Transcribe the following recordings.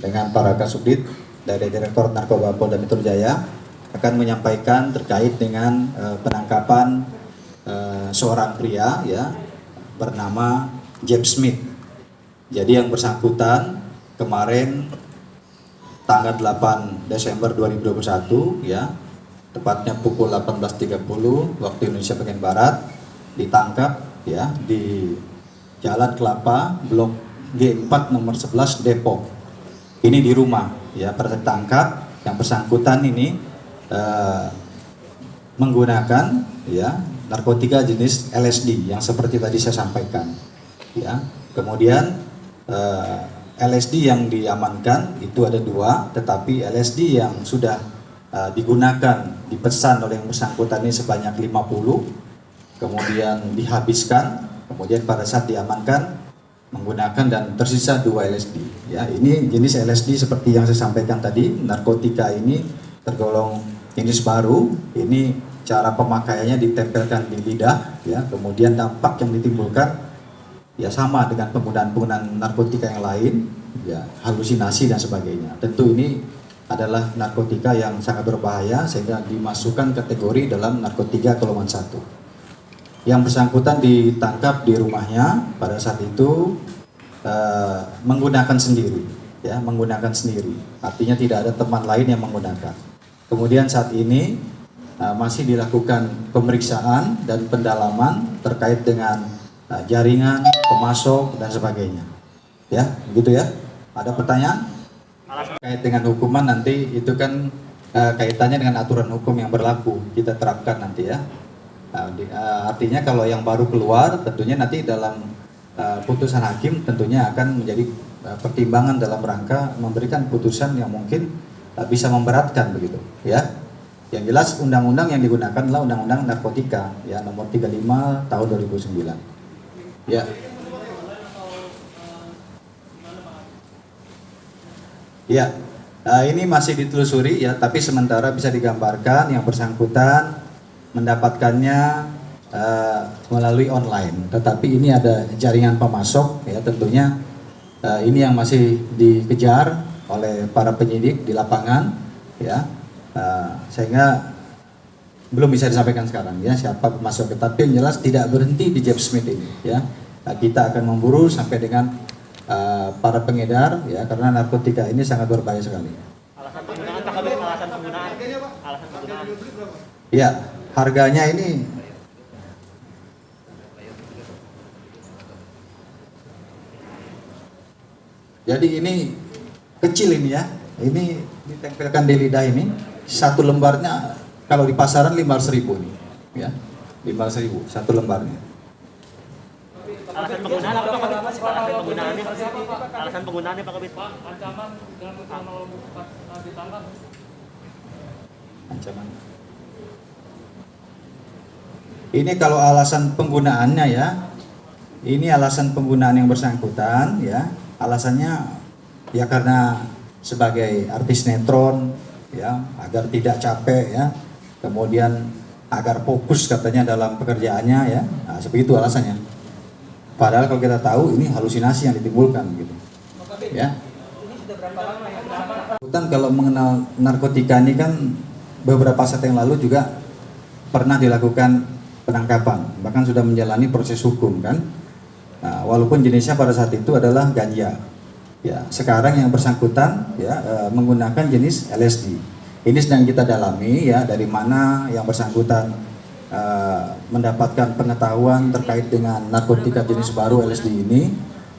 dengan para Kasubdit dari Direktorat Narkoba Polda Metro Jaya akan menyampaikan terkait dengan penangkapan seorang pria ya bernama James Smith. Jadi yang bersangkutan kemarin tanggal 8 Desember 2021 ya, tepatnya pukul 18.30 waktu Indonesia bagian Barat ditangkap ya di Jalan Kelapa Blok G4 nomor 11 Depok. Ini di rumah ya, pada tertangkap yang bersangkutan ini menggunakan ya narkotika jenis LSD yang seperti tadi saya sampaikan ya. Kemudian LSD yang diamankan itu ada 2, tetapi LSD yang sudah digunakan, dipesan oleh yang bersangkutan ini sebanyak 50, kemudian dihabiskan, kemudian pada saat diamankan menggunakan dan tersisa 2 LSD. Ya, ini jenis LSD seperti yang saya sampaikan tadi, narkotika ini tergolong jenis baru. Ini cara pemakaiannya ditempelkan di lidah, ya, kemudian dampak yang ditimbulkan ya sama dengan penggunaan narkotika yang lain, ya, halusinasi dan sebagainya. Tentu ini adalah narkotika yang sangat berbahaya sehingga dimasukkan kategori dalam narkotika golongan 1. Yang bersangkutan ditangkap di rumahnya pada saat itu menggunakan sendiri, ya, menggunakan sendiri. Artinya tidak ada teman lain yang menggunakan. Kemudian saat ini masih dilakukan pemeriksaan dan pendalaman terkait dengan jaringan, pemasok dan sebagainya. Ya, begitu ya. Ada pertanyaan? Terkait dengan hukuman nanti itu kan kaitannya dengan aturan hukum yang berlaku kita terapkan nanti ya. Artinya kalau yang baru keluar tentunya nanti dalam putusan hakim tentunya akan menjadi pertimbangan dalam rangka memberikan putusan yang mungkin bisa memberatkan begitu ya. Yang jelas undang-undang yang digunakan adalah undang-undang narkotika ya nomor 35 tahun 2009. Ya. Ya. Ini masih ditelusuri ya, tapi sementara bisa digambarkan yang bersangkutan mendapatkannya melalui online. Tetapi ini ada jaringan pemasok ya, tentunya ini yang masih dikejar oleh para penyidik di lapangan ya. Sehingga belum bisa disampaikan sekarang ya siapa pemasok, tetapi yang jelas tidak berhenti di James Smith ini ya. Kita akan memburu sampai dengan para pengedar ya, karena narkotika ini sangat berbahaya sekali. Alasan penggunaan Pak Kabit, alasan penggunaan. Ya, harganya ini jadi ini kecil ini ya. Ini ditempelkan di lidah ini. Satu lembarnya kalau di pasaran 500.000 nih, ya, 500.000 satu lembarnya. Alasan penggunaan apa Pak Kabit? Alasan penggunaannya? Alasan penggunaannya Pak Kabit? Ancaman dengan putusan kalau ditangkap. Ancaman. Ini kalau alasan penggunaannya ya, ini alasan penggunaan yang bersangkutan ya. Alasannya ya karena sebagai artis sinetron ya, agar tidak capek ya, kemudian agar fokus katanya dalam pekerjaannya ya, nah, seperti itu alasannya. Padahal kalau kita tahu ini halusinasi yang ditimbulkan gitu ya. Ini sudah berapa lama ya bersama? Kalau mengenal narkotika ini kan beberapa saat yang lalu juga pernah dilakukan penangkapan, bahkan sudah menjalani proses hukum kan. Nah, walaupun jenisnya pada saat itu adalah ganja. Ya, sekarang yang bersangkutan ya menggunakan jenis LSD. Ini sedang kita dalami ya, dari mana yang bersangkutan mendapatkan pengetahuan terkait dengan narkotika jenis baru LSD ini,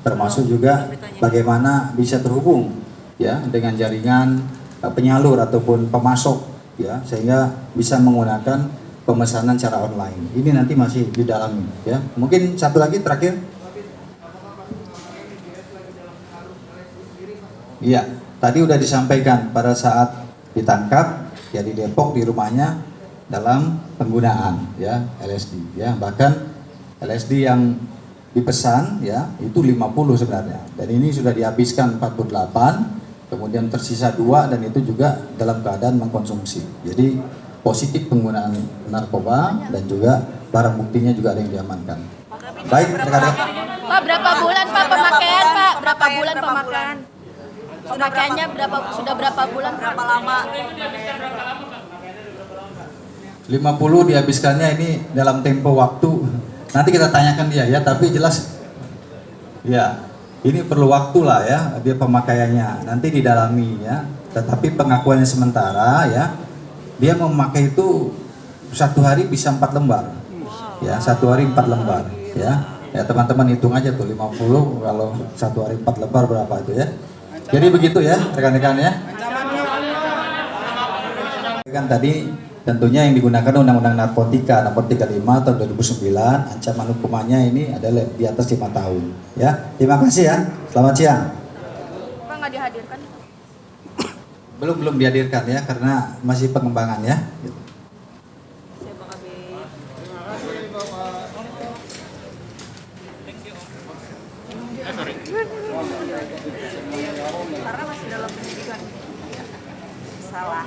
termasuk juga bagaimana bisa terhubung ya dengan jaringan penyalur ataupun pemasok ya, sehingga bisa menggunakan pemesanan secara online. Ini nanti masih didalami ya. Mungkin satu lagi terakhir. Iya, tadi udah disampaikan pada saat ditangkap ya di Depok di rumahnya dalam penggunaan ya LSD ya, bahkan LSD yang dipesan ya itu 50 sebenarnya, dan ini sudah dihabiskan 48, kemudian tersisa 2 dan itu juga dalam keadaan mengkonsumsi. Jadi positif penggunaan narkoba dan juga barang buktinya juga ada yang diamankan. Baik, rekan-rekan. Pak, berapa bulan Pak pemakaian Pak? Berapa bulan pemakaian? Pemakaiannya sudah berapa bulan, berapa lama? 50 dihabiskannya ini dalam tempo waktu. Nanti kita tanyakan dia ya, tapi jelas ya ini perlu waktu lah ya dia pemakaiannya. Nanti didalami ya. Tetapi pengakuannya sementara ya dia memakai itu satu hari bisa 4 lembar. Ya, satu hari 4 lembar ya. Ya teman-teman hitung aja tuh 50 kalau satu hari 4 lembar berapa itu ya. Jadi begitu ya rekan-rekan ya. Kan tadi tentunya yang digunakan Undang-Undang Narkotika nomor 35 tahun 2009, ancaman hukumannya ini adalah di atas 5 tahun. Ya, terima kasih ya. Selamat siang. Pak nggak dihadirkan? Belum dihadirkan ya karena masih pengembangan ya. Siapa Kabit? Karena masih dalam penyidikan. Salah.